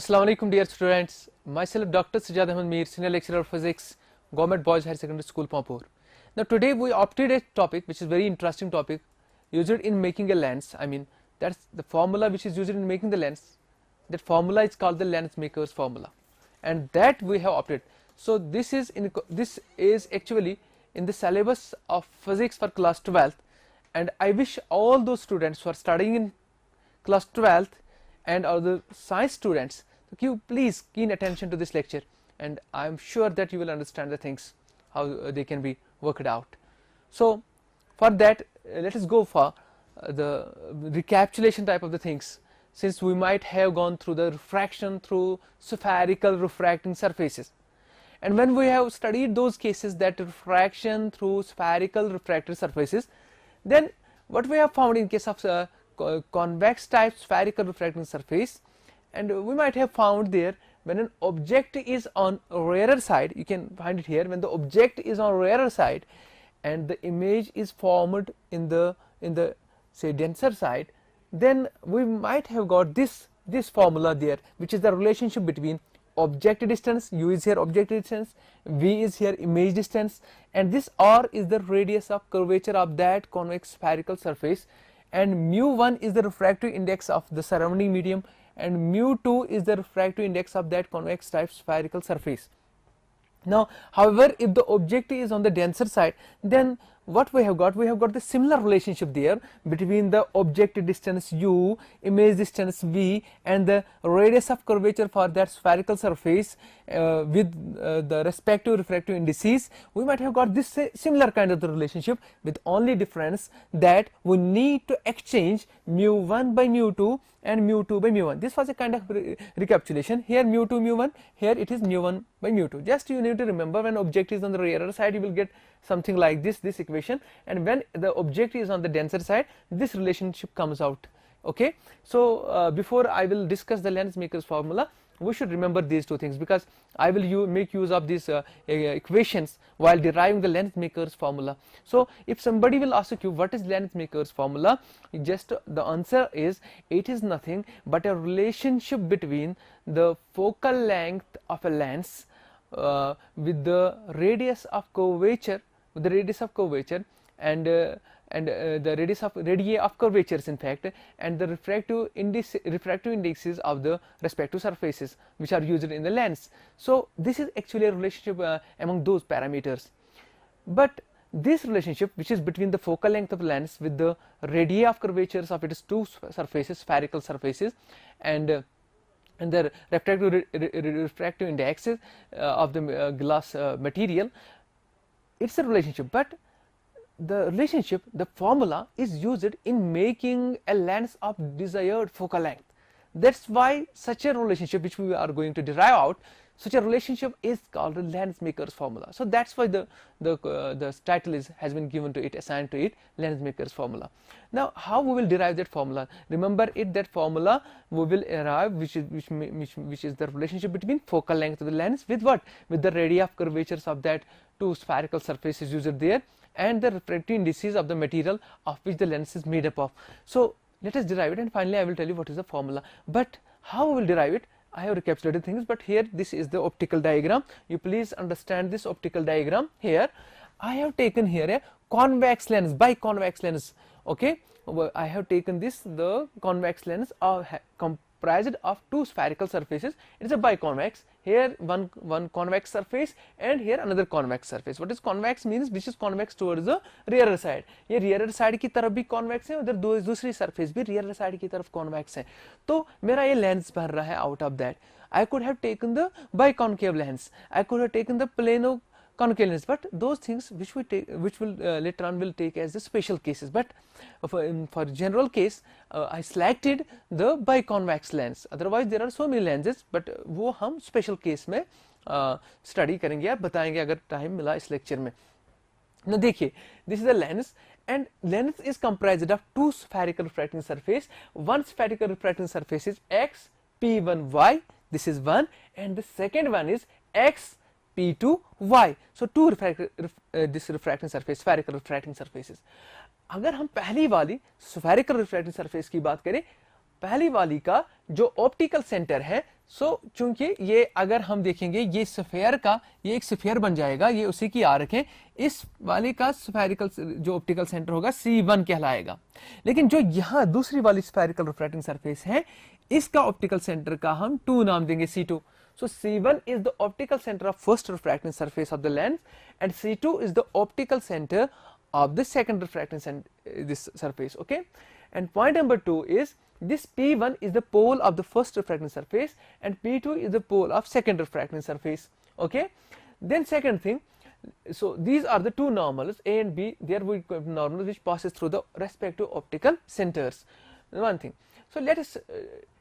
Assalamu alaikum dear students, myself Dr. Sajjad Ahmed Mir, Senior Lecturer of Physics, Government Boys Higher Secondary School, Pampur. Now today we opted a topic which is very interesting topic, used in making a lens. I mean that's the formula which is used in making the lens. That formula is called the lens maker's formula, and that we have opted. So this is actually in the syllabus of physics for class 12th, and I wish all those students who are studying in class 12th and other science students to give please keen attention to this lecture, and I am sure that you will understand the things how they can be worked out. So for that let us go for the recapitulation type of the things, since we might have gone through the refraction through spherical refracting surfaces, and when we have studied those cases, that refraction through spherical refracted surfaces, then what we have found in case of convex type spherical refracting surface, and we might have found there when an object is on rarer side, you can find it here, when the object is on rarer side and the image is formed in the say denser side, then we might have got this formula there, which is the relationship between object distance, u is here object distance, v is here image distance, and this r is the radius of curvature of that convex spherical surface, and mu1 is the refractive index of the surrounding medium, and mu2 is the refractive index of that convex type spherical surface. Now however, if the object is on the denser side, then what we have got the similar relationship there between the object distance u, image distance v, and the radius of curvature for that spherical surface with the respective refractive indices. We might have got this similar kind of the relationship, with only difference that we need to exchange mu1 by mu2 and mu2 by mu1. This was a kind of recapitulation. Here mu2 mu1, here it is mu1 by mu2. Just you need to remember, when object is on the rarer side, you will get something like this equation, and when the object is on the denser side, this relationship comes out. Okay, so before I will discuss the lens maker's formula, we should remember these two things, because I will make use of these equations while deriving the lens maker's formula. So if somebody will ask you what is lens maker's formula, just the answer is, it is nothing but a relationship between the focal length of a lens with the radius of curvature, and the radius of radii of curvatures in fact, and the refractive indices of the respective surfaces which are used in the lens. So this is actually a relationship among those parameters. But this relationship, which is between the focal length of lens with the radii of curvatures of its two surfaces, spherical surfaces, and the refractive indexes of the glass material, it's a relationship. But the relationship, the formula is used in making a lens of desired focal length. That's why such a relationship, which we are going to derive out, such a relationship is called the lens maker's formula. So that's why the title has been given to it, assigned to it, lens maker's formula. Now how we will derive that formula? Remember it, that formula we will arrive, which is the relationship between focal length of the lens with what? With the radii of curvatures of that two spherical surfaces used there, and the refractive indices of the material of which the lens is made up of. So let us derive it, and finally I will tell you what is the formula. But how we will derive it, I have recapitulated things, but here this is the optical diagram. You please understand this optical diagram. Here I have taken here a convex lens, biconvex lens. Okay, I have taken the convex lens comprised of two spherical surfaces. It is a biconvex. Here one convex surface, and here another convex surface. What is convex means? Which is convex towards the rear side. ये rear side की तरफ भी convex है, उधर दूसरी surface भी rear side की तरफ convex है. तो मेरा ये lens बन रहा है out of that. I could have taken the biconcave lens. I could have taken the plano concave lens, but those things which will later on will take as the special cases. But for general case I selected the biconvex lens. Otherwise there are so many lenses, but वो हम special case में study करेंगे या बताएंगे अगर time मिला इस lecture में. Now देखिए, this is the lens, and lens is comprised of two spherical refracting surface. One spherical refracting surface is x p1y, this is one, and the second one is x p2y. So two this refracting surface, spherical refracting surfaces. अगर हम पहली वाली spherical refracting surface की बात करें, पहली वाली का जो ऑप्टिकल सेंटर है सो चूंकि ये अगर हम देखेंगे ये स्फीयर का, ये एक स्फीयर बन जाएगा, ये उसी की आर्क है, इस वाले का स्फेरिकल जो ऑप्टिकल सेंटर होगा C1 कहलाएगा। लेकिन जो यहाँ दूसरी वाली स्फेरिकल रिफ्रैक्टिंग सरफेस है, इसका ऑप्टिकल सेंटर का हम 2 नाम देंगे, C2। So C1 is the optical center of first refracting surface of the lens, and C2 is the optical center of the second refracting this surface. Okay, and point number 2 is this P1 is the pole of the first refracting surface, and P2 is the pole of second refracting surface. Okay, then second thing, so these are the two normals A and B. There we have normal which passes through the respective optical centers. One thing. So let us.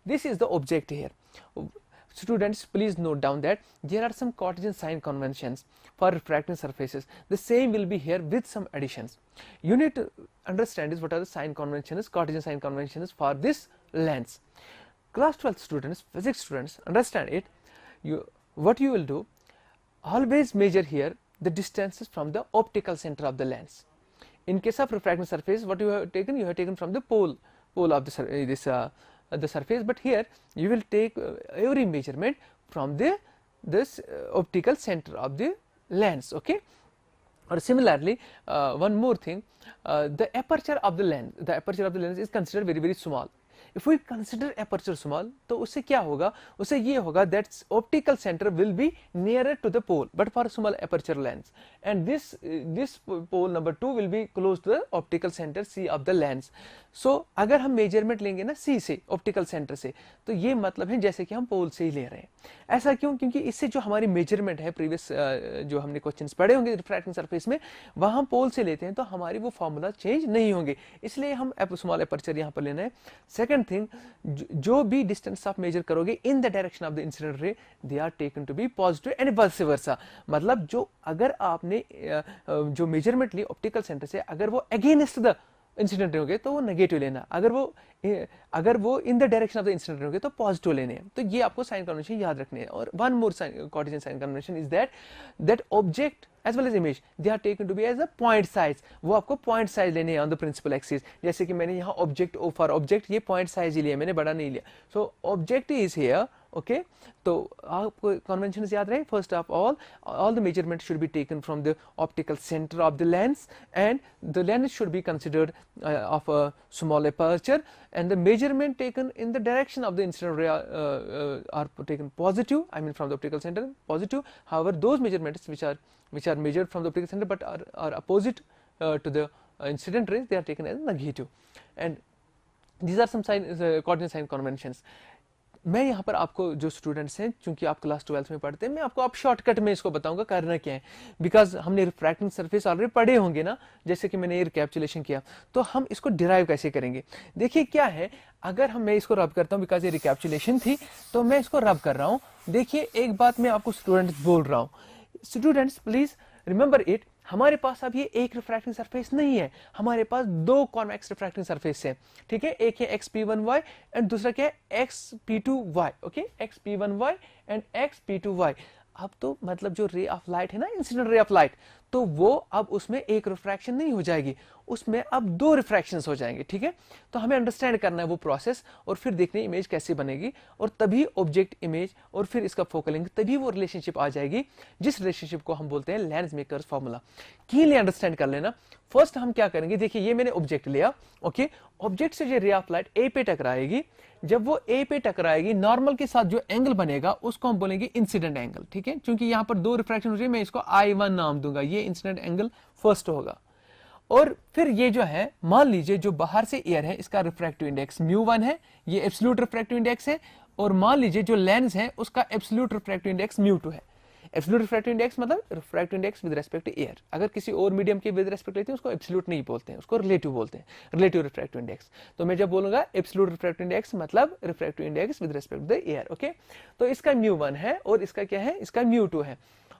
This is the object here. Students, please note down that there are some Cartesian sign conventions for refracting surfaces. The same will be here with some additions. You need to understand is what are the sign conventions, Cartesian sign conventions for this lens. Class 12th students, physics students, understand it. What you will do, always measure here the distances from the optical center of the lens. In case of refracting surface, what you have taken from the pole of the the surface, but here you will take every measurement from this optical center of the lens. Okay, or similarly, one more thing, the aperture of the lens is considered very very small. If we consider aperture small, तो उससे क्या होगा, उससे ये होगा that optical center will be nearer to the pole, but for small aperture lens, and this pole number 2 will be close to the optical center C of the lens. So अगर हम measurement लेंगे ना C से, optical center से, तो ये मतलब है जैसे कि हम पोल से ही ले रहे हैं। ऐसा क्यों? क्योंकि इससे जो हमारी measurement है previous जो हमने क्वेश्चंस पढ़े होंगे रिफ्रैक्टिंग सरफेस में, वहाँ पोल से लेते हैं तो हमारी वो फॉर्मूला चेंज नहीं होंगे, इसलिए हम स्मॉल अपर्चर यहाँ पर लेना है। सेकंड थिंग, जो भी डिस्टेंस आप मेजर करोगे in the direction of the incident ray, they are taken to be positive and vice versa. मतलब जो अगर आपने जो मेजरमेंट ली ऑप्टिकल सेंटर से, अगर वो अगेंस्ट द इंसिडेंट रे होंगे तो वो नेगेटिव लेना, अगर वो इन the direction of the incident रे होंगे तो पॉजिटिव लेने हैं। तो ये आपको साइन कन्वेंशन याद रखने हैं। और one more Cartesian sign convention is that object as well as image, they are taken to be as a point size. वो आपको point size लेने हैं on the principal axis। जैसे कि मैंने यहाँ object for object ये point size ही लिया, मैंने बड़ा नहीं लिया। So object is here, okay? तो आपको conventions याद रहे। First of all the measurements should be taken from the optical center of the lens, and the lens should be considered of a small aperture, and the measurement taken in the direction of the incident ray are taken positive, I mean from the optical center positive. However, those measurements which are measured from the optical center but are opposite to the incident rays, they are taken as negative. And these are some coordinate sign conventions. मैं यहाँ पर आपको जो students हैं, चूंकि आप class 12th में पढ़ते हैं, मैं आपको आप शॉर्टकट में इसको बताऊंगा करना क्या है, बिकॉज हमने रिफ्रैक्टिंग सरफेस ऑलरेडी पढ़े होंगे ना, जैसे कि मैंने ये रिकैप्चुलेशन किया, तो हम इसको डिराइव कैसे करेंगे। देखिए क्या है, अगर मैं इसको रब करता हूँ, बिकॉज ये रिकैप्चुलेशन थी तो मैं इसको रब कर रहा हूँ। देखिए एक बात मैं आपको स्टूडेंट्स बोल रहा हूँ, स्टूडेंट्स प्लीज रिमेंबर इट, हमारे पास अब ये एक रिफ्रैक्टिंग सरफेस नहीं है, हमारे पास दो कॉन्वेक्स रिफ्रैक्टिंग सरफेस है, ठीक है। एक है XP1y एंड दूसरा क्या है XP2y, okay, XP1y and XP2y। अब तो मतलब जो रे ऑफ लाइट है ना, इंसिडेंट रे ऑफ लाइट, तो वो अब उसमें एक रिफ्रैक्शन नहीं हो जाएगी, उसमें अब दो रिफ्रैक्शंस हो जाएंगे, ठीक है। तो हमें अंडरस्टैंड करना है वो प्रोसेस, और फिर देखने इमेज कैसे बनेगी, और तभी ऑब्जेक्ट इमेज और फिर इसका फोकल लेंथ, तभी वो रिलेशनशिप आ जाएगी, जिस रिलेशनशिप को हम बोलते हैं lens makers formula. Keenly understand कर लेना। फर्स्ट हम क्या करेंगे, देखिए ये मैंने ऑब्जेक्ट लिया, ओके, ऑब्जेक्ट से जो रे ऑफ लाइट ए पे टकराएगी, जब वो ए पे टकराएगी, नॉर्मल के साथ जो एंगल बनेगा उसको हम बोलेंगे इंसिडेंट एंगल, ठीक है। क्योंकि यहाँ पर दो रिफ्रैक्शन हो रही है, मैं इसको I1 नाम दूंगा, ये इंसिडेंट एंगल फर्स्ट होगा। और फिर ये जो है, मान लीजिए जो बाहर से एयर है, इसका रिफ्रैक्टिव इंडेक्स μ1 है, ये एब्सोल्यूट रिफ्रैक्टिव इंडेक्स है, और मान लीजिए जो लेंस है उसका एब्सोल्यूट रिफ्रैक्टिव इंडेक्स μ2 है। एब्सोल्यूट रिफ्रैक्टिव इंडेक्स मतलब refractive index with respect to air, अगर किसी और मीडियम के विद रिस्पेक्ट लेते हैं उसको एब्सोल्यूट नहीं बोलते हैं, उसको रिलेटिव बोलते हैं, रिलेटिव रिफ्रैक्टिव इंडेक्स। तो मैं जब बोलूंगा एब्सोल्यूट रिफ्रैक्टिव इंडेक्स मतलब refractive index with respect to the air, okay. तो इसका μ1 है और इसका क्या है, इसका μ2 है,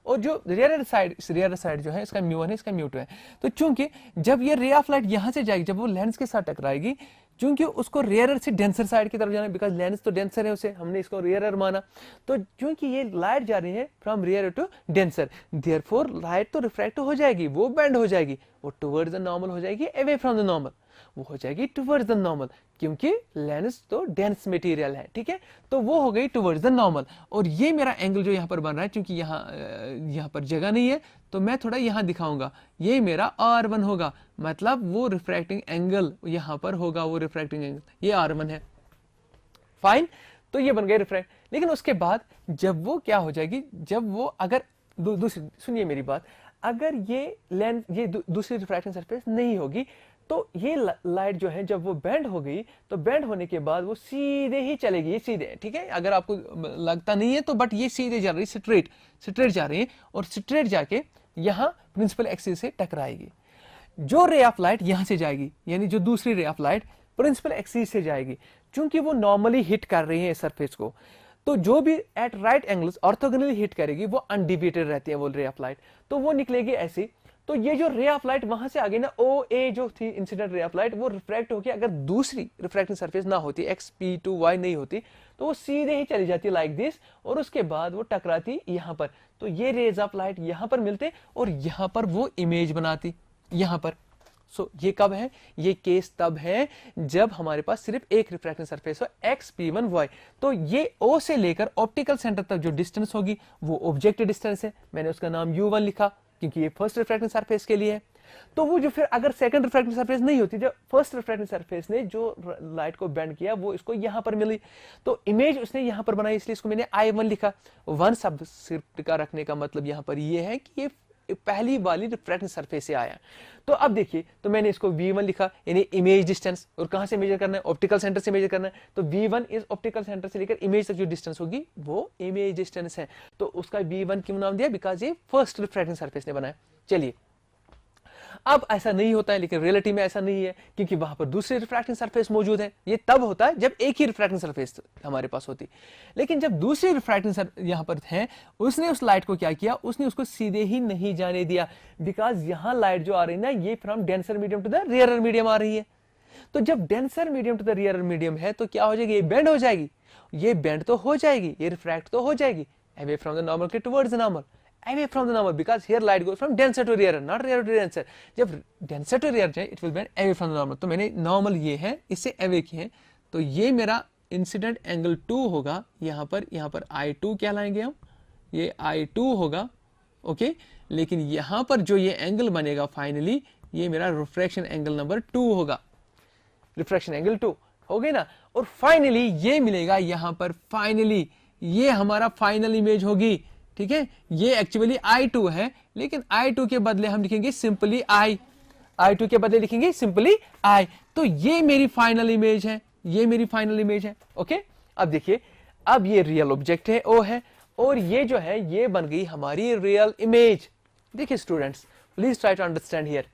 और जो रियर साइड जो है इसका μ1 है, इसका μ2 है। तो चूंकि जब ये रे ऑफ लाइट यहां से जाएगी, जब वो लेंस के साथ टकराएगी, चूंकि उसको रेयर से डेंसर साइड की तरफ जाना है, बिकॉज लेंस तो डेंसर है, उसे हमने इसको रेयर माना, तो चूंकि ये लाइट जा रही है from rare to denser, therefore light तो रिफ्रैक्ट हो जाएगी, वो बेंड हो जाएगी, वो टुवर्ड्स द नॉर्मल हो जाएगी, अवे फ्रॉम द नॉर्मल। वो हो जाएगी टुवर्ड्स द नॉर्मल, क्योंकि लेंस तो डेंस मटेरियल है, ठीक है, तो वो हो गई टुवर्ड्स द नॉर्मल। और ये मेरा एंगल जो यहाँ पर बन रहा है, क्योंकि यहाँ पर जगह नहीं है तो मैं थोड़ा यहाँ दिखाऊंगा, ये मेरा R1 होगा, मतलब वो रिफ्रैक्टिंग एंगल यहाँ पर होगा, वो रिफ्रैक्टिंग एंगल ये R1 है, फाइन। तो ये बन गए रिफ्रैक्ट। लेकिन उसके बाद जब वो क्या हो जाएगी, जब वो अगर दूसरी, सुनिए मेरी बात, अगर ये लेंस ये दूसरी रिफ्रैक्टिंग सरफेस नहीं होगी तो ये लाइट जो है जब वो बेंड हो गई तो बेंड होने के बाद वो सीधे ही चलेगी, ये सीधे, ठीक है, अगर आपको लगता नहीं है तो, बट ये सीधे जा रही है, स्ट्रेट जा रही है, और स्ट्रेट जाके यहाँ प्रिंसिपल एक्सिस से टकराएगी। जो रे ऑफ लाइट यहां से जाएगी, यानी जो दूसरी ray of light principal axis से जाएगी, क्योंकि वो नॉर्मली हिट कर रही है सरफेस को, तो जो भी at right angles orthogonally hit करेगी वो अनडिविएटेड रहती है वो रे ऑफ लाइट, तो वो निकलेगी ऐसे। तो ये जो रे ऑफ लाइट वहां से आ गई ना, ओ ए जो थी इंसिडेंट रे ऑफ लाइट, वो रिफ्रैक्ट होकर अगर दूसरी रिफ्रैक्टिंग सरफेस ना होती, XP2Y नहीं होती, तो वो सीधे ही चली जाती लाइक दिस, और उसके बाद वो टकराती यहाँ पर, तो ये रेज ऑफ लाइट यहाँ पर मिलते और यहाँ पर वो इमेज बनाती यहाँ पर। सो ये कब है, ये केस तब है जब हमारे पास सिर्फ एक रिफ्रैक्टिंग सरफेस हो XP1Y। तो ये O से लेकर ऑप्टिकल सेंटर तक जो डिस्टेंस होगी वो ऑब्जेक्ट डिस्टेंस है, मैंने उसका नाम U1 लिखा क्योंकि ये फर्स्ट रिफ्रैक्टिंग सरफेस के लिए है। तो वो जो फिर अगर सेकंड रिफ्रैक्टिंग सरफेस नहीं होती, जब फर्स्ट रिफ्रैक्टिंग सरफेस ने जो लाइट को बेंड किया वो इसको यहां पर मिली, तो इमेज उसने यहां पर बनाई, इसलिए इसको मैंने I1 लिखा। 1 सबस्क्रिप्ट का रखने का मतलब यहां पर ये है कि ये पहली वाली रिफ्रैक्टिंग सरफेस से आया। तो अब देखिए, तो मैंने इसको V1 लिखा, यानी इमेज डिस्टेंस, और कहां से मेजर करना है, ऑप्टिकल सेंटर से मेजर करना है, तो V1 इज ऑप्टिकल सेंटर से लेकर इमेज तक जो डिस्टेंस होगी वो इमेज डिस्टेंस है, तो उसका V1 क्यों नाम दिया, बिकॉज ये फर्स्ट रिफ्रैक्टिंग सरफेस ने बनाया। चलिए, अब ऐसा नहीं होता है, लेकिन रियलिटी में ऐसा नहीं है, क्योंकि वहां पर दूसरी रिफ्रैक्टिंग सरफेस मौजूद है। ये तब होता है जब एक ही रिफ्रैक्टिंग सरफेस हमारे पास होती, लेकिन जब दूसरी रिफ्रैक्टिंग यहां पर है, उसने उस लाइट को क्या किया, उसने उसको सीधे ही नहीं जाने दिया, बिकॉज यहां लाइट जो आ रही है ना, ये from denser medium to the rarer medium आ रही है। तो जब denser medium to the rarer medium है तो क्या हो जाएगी, ये बेंड हो जाएगी, ये बेंड तो हो जाएगी, ये रिफ्रैक्ट तो हो जाएगी अवे फ्रॉम द नॉर्मल के towards the normal, away from the normal, because here light goes from denser to rarer, not rarer to denser। जब denser to rarer जाए, it will bend away from the normal। तो मैंने normal ये है, इससे away किए हैं, तो ये मेरा इंसिडेंट एंगल 2 होगा, यहाँ पर I2 क्या लाएंगे हम, ये I2 होगा, ओके। लेकिन यहाँ पर जो ये एंगल बनेगा फाइनली, ये मेरा रिफ्रैक्शन एंगल नंबर 2 होगा, रिफ्रैक्शन एंगल 2 हो गई ना। और फाइनली ये मिलेगा यहाँ पर, फाइनली ये हमारा फाइनल इमेज होगी, ठीक है। ये एक्चुअली I2 है, लेकिन I2 के बदले हम लिखेंगे सिंपली I2 के बदले लिखेंगे सिंपली I। तो ये मेरी फाइनल इमेज है, ये मेरी फाइनल इमेज है, ओके। अब देखिए, अब ये रियल ऑब्जेक्ट है O है, और ये जो है ये बन गई हमारी रियल इमेज। देखिए students, please try to understand here,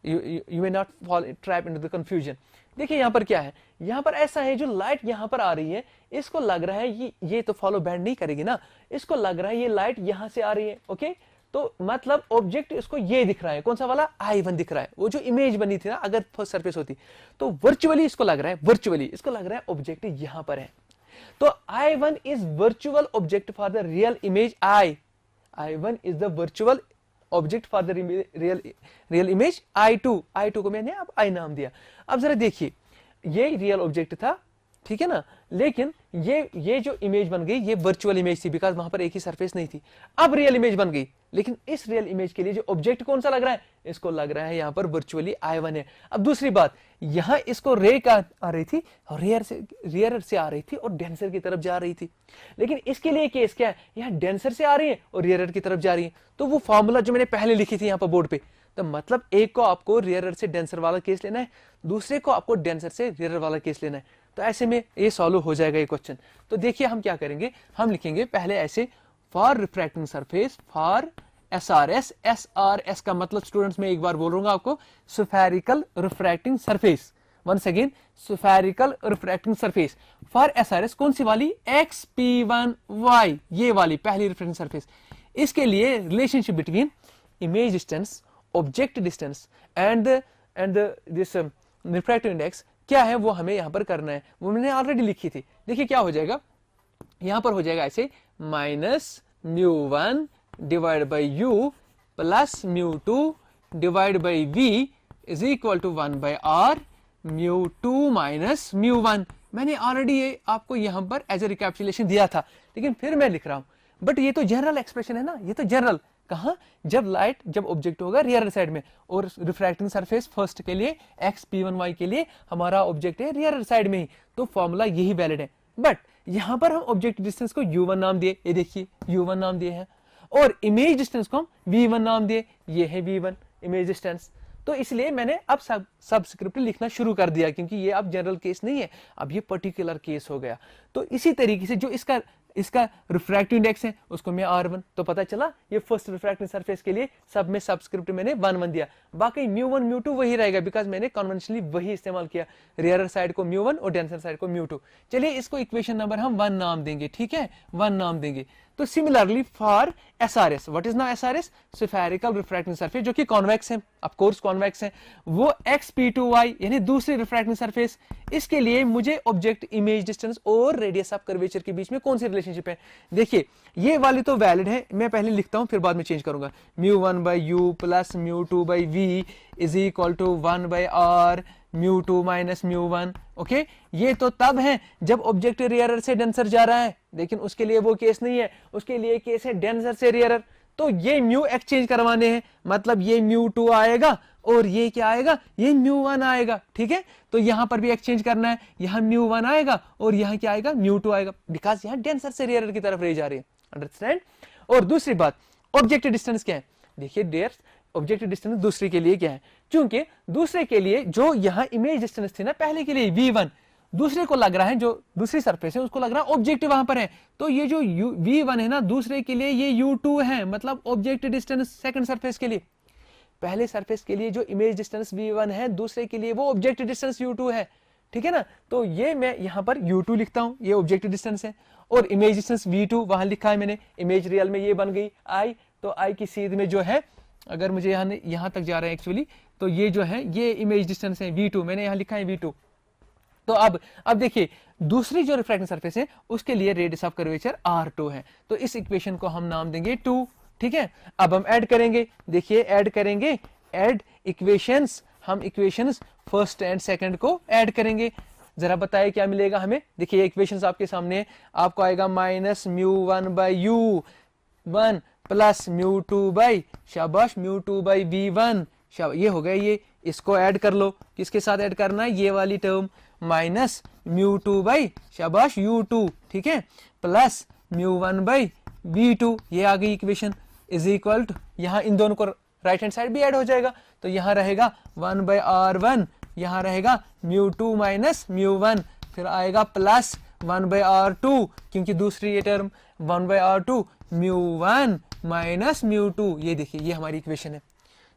you may not fall trap into the confusion. देखिए यहाँ पर क्या है, यहाँ पर ऐसा है, जो लाइट यहाँ पर आ रही है, इसको लग रहा है ये तो फॉलो बैंड नहीं करेगी ना, इसको लग रहा है ये लाइट यहाँ से आ रही है, ओके। तो मतलब ऑब्जेक्ट इसको ये दिख रहा है, कौन सा वाला, I1 दिख रहा है, वो जो इमेज बनी थी ना, अगर फर्स्ट सरफेस होती तो वर्चुअली इसको लग रहा है, वर्चुअली इसको लग रहा है ऑब्जेक्ट यहाँ पर है। तो I1 is virtual object for the real image I1 is the virtual object for the real image I2 को मैंने अब I नाम दिया। अब जरा देखिए, ये रियल ऑब्जेक्ट था, ठीक है ना, लेकिन ये जो इमेज बन गई ये वर्चुअल इमेज थी, बिकॉज वहां पर एक ही सरफेस नहीं थी। अब रियल इमेज बन गई, लेकिन इस रियल इमेज के लिए जो ऑब्जेक्ट कौन सा लग रहा है, इसको लग रहा है यहाँ पर वर्चुअली I1 है। अब दूसरी बात, यहाँ इसको रे का आ रही थी, रेयर से आ रही थी और डेंसर की तरफ जा रही थी, लेकिन इसके लिए केस क्या है, यहाँ डेंसर से आ रही है और रेयर की तरफ जा रही है। तो वो फॉर्मूला जो मैंने पहले लिखी थी यहाँ पर बोर्ड पे, तो मतलब एक को आपको रेयर से डेंसर वाला केस लेना है, दूसरे को आपको डेंसर से रेयर वाला केस लेना है। तो ऐसे में ये सॉल्व हो जाएगा ये क्वेश्चन। तो देखिए हम क्या करेंगे, हम लिखेंगे पहले ऐसे, for refracting surface for SRS का मतलब स्टूडेंट्स मैं एक बार बोल रहा हूँ आपको, spherical refracting surface. Once again, spherical refracting surface for SRS, कौन सी वाली, XP1Y, ये वाली पहली रिफ्रैक्टिंग सरफेस। इसके लिए relationship between image distance, object distance and this refractive index क्या है, वो हमें यहां पर करना है, वो मैंने ऑलरेडी लिखी थी। देखिए क्या हो जाएगा, यहां पर हो जाएगा ऐसे, -μ1 divide by U plus μ2 divide by V is equal to 1 by R mu two minus mu one. मैंने ऑलरेडी ये आपको यहाँ पर एज ए रिकैप्चुलेशन दिया था, लेकिन फिर मैं लिख रहा हूँ। बट ये तो जनरल एक्सप्रेशन है ना, ये तो जनरल कहाँ, जब ऑब्जेक्ट होगा रियर साइड में, और रिफ्रैक्टिंग सरफेस फर्स्ट के लिए एक्स p1y के लिए हमारा ऑब्जेक्ट है रियर साइड में ही, तो फॉर्मूला यही वैलिड है। बट यहाँ पर हम ऑब्जेक्ट डिस्टेंस को u1 नाम दिए, ये देखिए u1 नाम दिए हैं, और इमेज डिस्टेंस को हम v1 नाम दिए, ये है v1 इमेज डिस्टेंस। तो इसलिए मैंने अब सबस्क्रिप्ट लिखना शुरू कर दिया, क्योंकि ये अब जनरल केस नहीं है, अब ये पर्टिकुलर केस हो गया। तो इसी तरीके से जो इसका रिफ्रैक्टिव इंडेक्स है उसको मैं r1, तो पता चला ये फर्स्ट रिफ्रैक्टिव सरफेस के लिए सब में सबस्क्रिप्ट मैंने 1 1 दिया, बाकी म्यू1 म्यू2 वही रहेगा, बिकॉज मैंने कन्वेंशनली वही इस्तेमाल किया, रियर साइड को म्यू1 और डेंसर साइड को म्यू2। चलिए इसको इक्वेशन नंबर हम 1 नाम देंगे, ठीक है, 1 नाम देंगे। तो similarly for SRS, what is now SRS, spherical refracting surface, जो कि कॉन्वेक्स है, ऑफ कोर्स कॉन्वेक्स है, वो xp2y यानी दूसरी रिफ्रैक्टिंग सरफेस, इसके लिए मुझे ऑब्जेक्ट इमेज डिस्टेंस और रेडियस ऑफ कर्वेचर के बीच में कौन सी रिलेशनशिप है। देखिए ये वाली तो वैलिड है, मैं पहले लिखता हूं फिर बाद में चेंज करूंगा। μ1/u plus μ2/v is equal to 1/r μ2 minus μ1। Okay, ये तो तब है जब ऑब्जेक्ट रियर से डेंसर जा रहा है, लेकिन उसके लिए वो केस नहीं है, उसके लिए केस है डेंसर से रियर। तो ये म्यू एक्सचेंज करवाने हैं, मतलब ये μ2 आएगा और ये क्या आएगा, ये μ1 आएगा, ठीक है। तो यहां पर भी एक्सचेंज करना है, यहां μ1 आएगा और यहां क्या आएगा, μ2 आएगा, बिकॉज यहां डेंसर से रियर की तरफ रह जा रही है, अंडरस्टैंड। और दूसरी बात, ऑब्जेक्ट डिस्टेंस क्या है, देखिए डियर, ऑब्जेक्ट डिस्टेंस दूसरे के लिए क्या है, क्योंकि दूसरे के लिए जो यहाँ इमेज डिस्टेंस थी ना, पहले के लिए v1, दूसरे को लग रहा है, जो दूसरी सरफेस है उसको लग रहा है ऑब्जेक्ट वहां पर है, तो ये जो v1 है ना दूसरे के लिए, ये u2 है, मतलब ऑब्जेक्ट डिस्टेंस सेकंड सरफेस के लिए। पहले सरफेस के लिए जो इमेज डिस्टेंस v1 है, दूसरे के लिए वो ऑब्जेक्ट डिस्टेंस u2 है, ठीक है ना। तो ये मैं यहाँ पर u2 लिखता हूँ, ये ऑब्जेक्ट डिस्टेंस है, और इमेज डिस्टेंस v2 वहां लिखा है मैंने, इमेज रियल में ये बन गई i, तो i की सीध में जो है, अगर मुझे यहाँ तक जा रहा है एक्चुअली, तो ये जो है ये इमेज डिस्टेंस है v2, मैंने यहाँ लिखा है v2। तो अब देखिए दूसरी जो रिफ्रैक्टिंग सरफेस है उसके लिए रेडियस ऑफ कर्वेचर r2 है, तो इस इक्वेशन को हम नाम देंगे 2, ठीक है। अब हम ऐड करेंगे, देखिए ऐड करेंगे, ऐड इक्वेशंस, हम इक्वेशंस फर्स्ट एंड सेकंड को ऐड करेंगे, जरा बताइए क्या मिलेगा हमें। देखिए इक्वेशंस आपके सामने, आपको आएगा माइनस μ1/u1 प्लस μ2 शाबाश μ2/v1, ये हो गया, ये इसको ऐड कर लो, किसके साथ ऐड करना है, ये वाली टर्म माइनस μ2 शाबाश u2, ठीक है, प्लस μ1/v2, ये आ गई इक्वेशन, इज इक्वल टू, यहाँ इन दोनों को राइट हैंड साइड भी ऐड हो जाएगा, तो यहाँ रहेगा 1/r1, यहाँ रहेगा μ2 माइनस μ1, फिर आएगा प्लस 1/r2, क्योंकि दूसरी ये टर्म 1/r2 μ1 माइनस μ2, ये देखिए ये हमारी इक्वेशन है।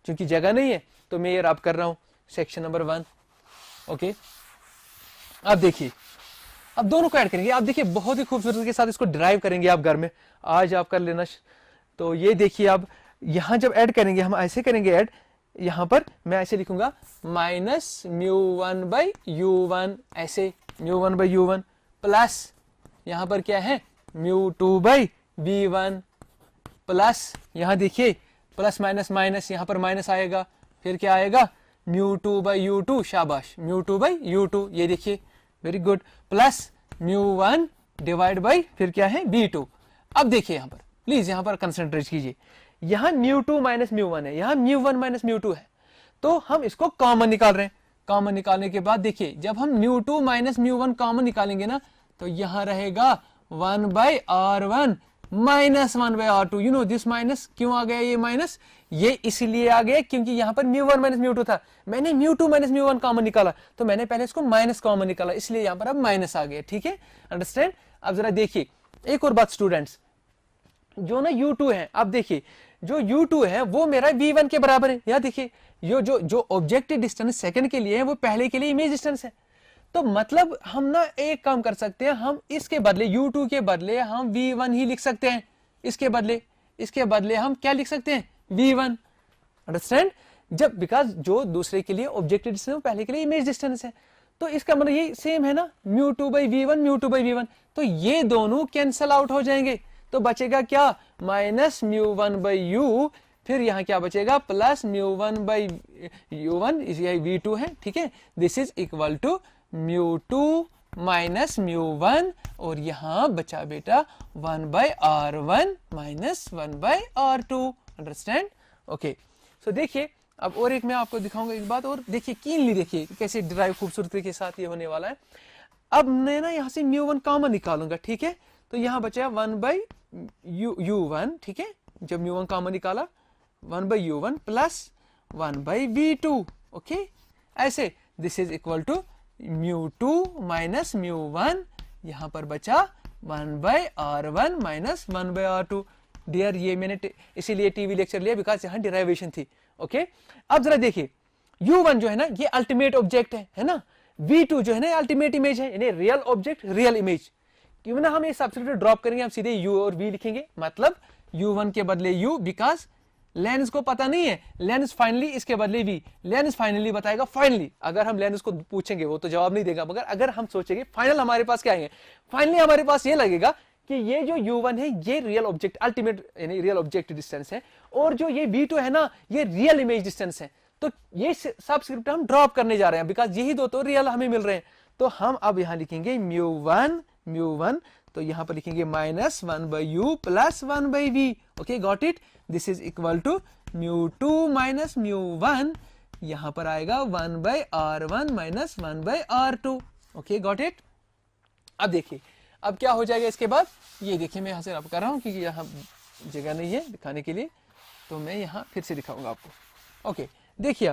क्योंकि जगह नहीं है तो मैं ये रब कर रहा हूं सेक्शन नंबर 1। ओके, अब देखिए, अब दोनों को ऐड करेंगे, आप देखिए बहुत ही खूबसूरती के साथ इसको डिराइव करेंगे आप घर में, आज आप कर लेना। तो ये देखिए, अब यहां जब ऐड करेंगे हम ऐसे करेंगे ऐड, यहां पर मैं ऐसे लिखूंगा माइनस μ1/u1, ऐसे μ1/u1 प्लस यहां पर क्या है μ2/v1 प्लस, यहां देखिए प्लस माइनस माइनस, यहां पर माइनस आएगा, फिर क्या आएगा μ2/u2, शाबाश μ2/u2, ये देखिए very good, plus μ1 divide by फिर क्या है v2। अब देखिए यहां पर प्लीज, यहां पर कंसंट्रेट कीजिए, यहां μ2 माइनस μ1 है, यहां μ1 माइनस μ2 है, तो हम इसको कॉमन निकाल रहे हैं। कॉमन निकालने के बाद देखिए, जब हम μ2 माइनस μ1 कॉमन निकालेंगे ना, तो यहां रहेगा 1/r1 minus 1/r2। You know this minus क्यों आ गया, ये माइनस ये इसलिए आ गया क्योंकि यहाँ पर μ1 माइनस μ2 था, मैंने μ2 माइनस μ1 कॉमन निकाला, तो मैंने पहले इसको माइनस कॉमन निकाला, इसलिए यहाँ पर अब माइनस आ गया, ठीक है, अंडरस्टैंड। अब जरा देखिए एक और बात स्टूडेंट्स, जो ना u2 है, अब देखिए जो u2 है वो मेरा v1 के बराबर है, यहाँ देखिए ये जो ऑब्जेक्टिव डिस्टेंस सेकंड के लिए है वो पहले के लिए इमेज डिस्टेंस है, तो मतलब हम ना एक काम कर सकते हैं, हम इसके बदले u2 के बदले हम v1 ही लिख सकते हैं, इसके बदले हम क्या लिख सकते हैं, v1, अंडरस्टैंड। जब बिकॉज जो दूसरे के लिए ऑब्जेक्टिव डिस्टेंस पहले के लिए इमेज डिस्टेंस है, तो इसका मतलब ये सेम है ना, μ2/v1, तो ये दोनों कैंसल आउट हो जाएंगे, तो बचेगा क्या, माइनस μ1/u फिर यहाँ क्या बचेगा प्लस μ1 बाई u1, यही v2 है, ठीक है, this is equal to μ2 minus μ1 और यहाँ बचा बेटा 1 by r1 minus 1 by r2, understand, okay. So देखिए अब और एक मैं आपको दिखाऊंगा एक बात और, देखिए कीनली देखिए कैसे डिराइव खूबसूरती के साथ ये होने वाला है। अब मैं ना यहाँ से μ1 कॉमन निकालूंगा, ठीक है, तो यहाँ बचा 1 बाई u1, ठीक है, जब μ1 कॉमन निकाला 1 by u1 plus 1 by v2, okay, ऐसे this is equal to μ2 minus μ1, यहाँ पर बचा 1 by r1 minus 1 by r2। Dear ये मैंने इसीलिए टीवी लेक्चर लिया बिकॉज यहाँ डिराइवेशन थी, ओके। अब जरा देखिए u1 जो है ना ये अल्टीमेट ऑब्जेक्ट है ना, v2 जो है ना अल्टीमेट इमेज है, यानी रियल ऑब्जेक्ट रियल इमेज। क्यों ना हम ये सब्स्टिट्यूट ड्रॉप करेंगे, हम सीधे u और v लिखेंगे, मतलब u1 के बदले u, बिकॉज लेंस को पता नहीं है, लेंस फाइनली इसके बदले v, लेंस फाइनली बताएगा फाइनली। अगर हम लेंस को पूछेंगे वो तो जवाब नहीं देगा, मगर अगर हम सोचेंगे फाइनल हमारे पास क्या है, फाइनली हमारे पास ये लगेगा कि ये जो u1 है ये रियल ऑब्जेक्ट अल्टीमेट यानी रियल ऑब्जेक्ट डिस्टेंस है, और जो ये v2 है ना ये रियल इमेज डिस्टेंस है। तो ये सबस्क्रिप्ट हम ड्रॉप करने जा रहे हैं बिकॉज यही दो तो रियल हमें मिल रहे हैं। तो हम अब यहाँ लिखेंगे μ1, तो यहाँ पर लिखेंगे minus 1 by u plus 1 by v, okay, got it, this is equal to μ2 minus μ1, यहाँ पर आएगा 1 by r1 minus 1 by r2, okay, got it. अब देखिए अब क्या हो जाएगा इसके बाद, ये देखिए मैं यहाँ से रब कर रहा हूँ क्योंकि यहाँ जगह नहीं है दिखाने के लिए, तो मैं यहाँ फिर से दिखाऊंगा आपको, ओके। देखिए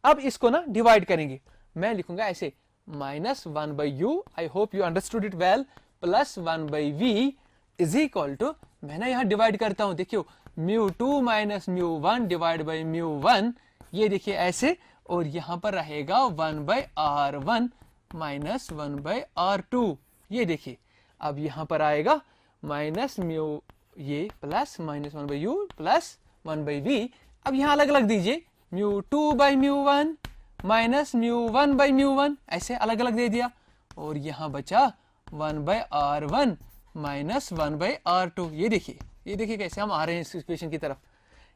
अब इसको ना डिवाइड करेंगे, मैं लिखूंगा ऐसे minus 1 by u, I hope you understood it well, plus 1 by v is equal to, मैं ना यहाँ डिवाइड करता हूँ, देखियो μ2 माइनस μ1 डिवाइड बाई μ1, ये देखिए ऐसे, और यहाँ पर रहेगा 1 by r1 minus 1 by r2, ये देखिए। अब यहाँ पर आएगा माइनस म्यू ये plus minus 1 by u plus 1 by v, अब यहाँ अलग अलग दीजिए μ2 बाई μ1 माइनस μ1 बाई μ1, ऐसे अलग अलग दे दिया, और यहाँ बचा 1 by r1 minus 1 by r2, ये देखिए कैसे हम आ रहे हैं इस इक्वेशन की तरफ।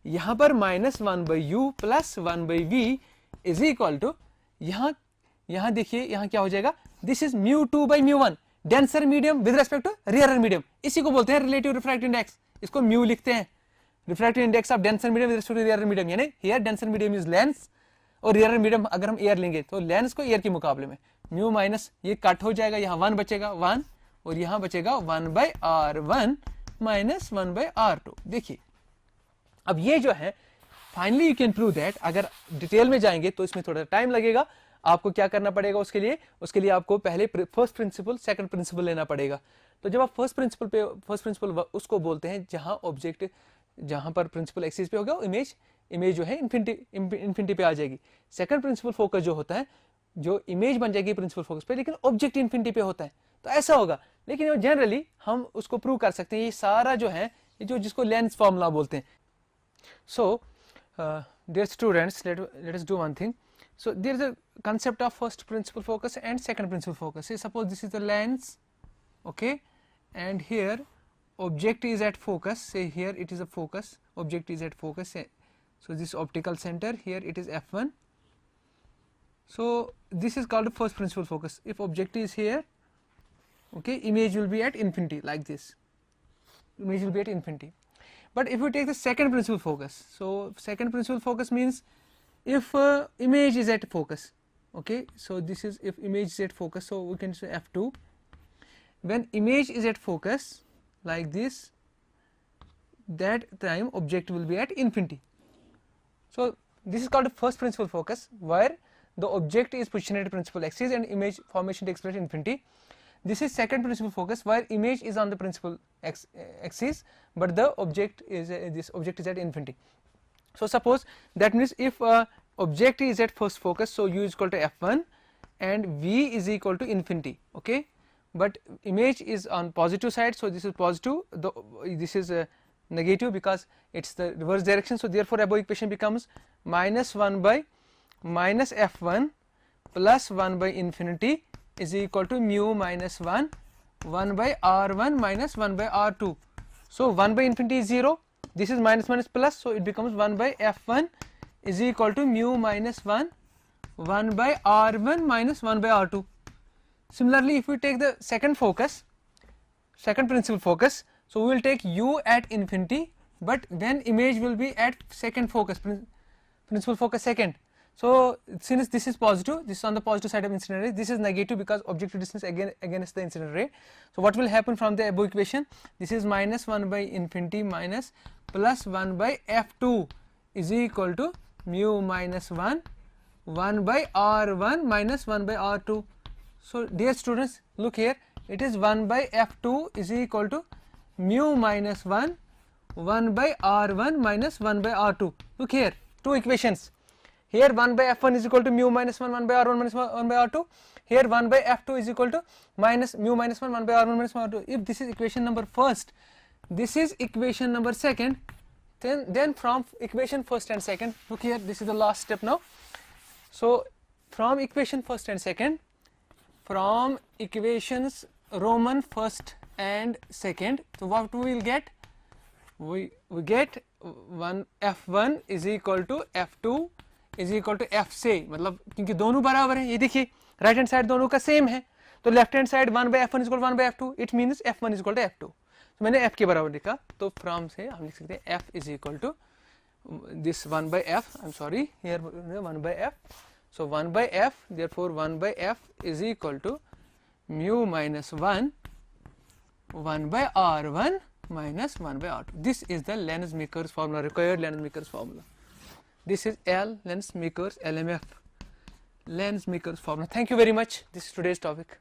यहाँ पर minus 1 by u plus 1 by v is equal to, यहाँ देखिए यहाँ क्या हो जाएगा, this is μ2 by μ1, denser medium with respect to rare medium, इसी को बोलते हैं रिलेटिव रिफ्रैक्टिव इंडेक्स, इसको म्यू लिखते हैं, refractive index of denser medium with respect to rare medium, यानी here denser medium is lens और रेयर मीडियम अगर हम एयर लेंगे तो लेंस को एयर के मुकाबले में म्यू माइनस ये कट हो जाएगा, यहाँ 1 बचेगा 1, और यहाँ बचेगा 1 by r1 minus 1 by r2। देखिए अब ये जो है finally you can prove that, अगर डिटेल में जाएंगे तो इसमें थोड़ा टाइम लगेगा, आपको क्या करना पड़ेगा उसके लिए आपको पहले फर्स्ट प्रिंसिपल सेकंड प्रिंसिपल लेना पड़ेगा। तो जब आप फर्स्ट प्रिंसिपल उसको बोलते हैं जहां ऑब्जेक्ट जहां पर प्रिंसिपल एक्सिस पे होगा इमेज जो है इन्फिनिटी पे आ जाएगी। सेकंड प्रिंसिपल फोकस जो होता है, जो इमेज बन जाएगी प्रिंसिपल फोकस पे, लेकिन ऑब्जेक्ट इन्फिनिटी पे होता है, तो ऐसा होगा। लेकिन जनरली हम उसको प्रूव कर सकते हैं, ये सारा जो है ये जो जिसको लेंस फॉर्मूला बोलते हैं। So dear students, let us do one thing. So there is a concept of first principal focus and second principal focus. Say suppose this is the lens, okay, and here object is at focus. Say here it is a focus, object is at focus. So this optical center, here it is f1. So this is called first principal focus. If object is here, okay, image will be at infinity like this. Image will be at infinity. But if we take the second principal focus, so second principal focus means if image is at focus, okay, so this is if image is at focus, so we can say f2. When image is at focus like this, that time object will be at infinity. So this is called first principal focus, where the object is positioned at principal axis and image formation takes place at infinity. This is second principal focus, where image is on the principal axis but the object is this object is at infinity. So suppose that means if object is at first focus, so u is equal to f1 and v is equal to infinity, okay, but image is on positive side, so this is positive, this is negative because it's the reverse direction. So therefore above equation becomes minus 1 by minus f1 plus 1 by infinity is equal to mu minus 1 by r1 minus 1 by r2. So 1 by infinity is 0, this is minus minus plus, so it becomes 1 by f1 is equal to mu minus 1 by r1 minus 1 by r2. Similarly, if we take the second principal focus, so we will take u at infinity, but then image will be at second focus, principal focus second. So since this is positive, this is on the positive side of incident ray, this is negative because objective distance against the incident ray. So what will happen from the above equation? This is minus 1 by infinity minus plus 1 by f2 is equal to mu minus 1 by r1 minus 1 by r2. So dear students, look here, it is 1 by f2 is equal to mu minus 1 by r1 minus 1 by r2. Look here, two equations. Here 1 by f1 is equal to mu minus 1 by r1 minus 1 by r2. Here 1 by f2 is equal to minus mu minus 1 by r1 minus 1 by r2. If this is equation number first, this is equation number second, then from equation first and second, look here, this is the last step now. So from equation first and second, from equations Roman first and second, so what we will get? We get f1 is equal to f2 is equal to f से, मतलब क्योंकि दोनों बराबर हैं, ये देखिए right hand side दोनों का सेम है, तो left hand side 1 by f1 is equal to 1 by f2, it means f1 is equal to f2. तो मैंने f के बराबर लिखा, तो फ्रॉम से हम लिख सकते हैं f is equal to this 1 by f, I'm sorry, here 1 by f, so 1 by f, therefore 1 by f is equal to mu minus 1 by r1 minus 1 by r2. This is the Lensmaker's formula, required Lensmaker's formula. This is Lensmaker's LMF, Lensmaker's formula. Thank you very much. This is today's topic.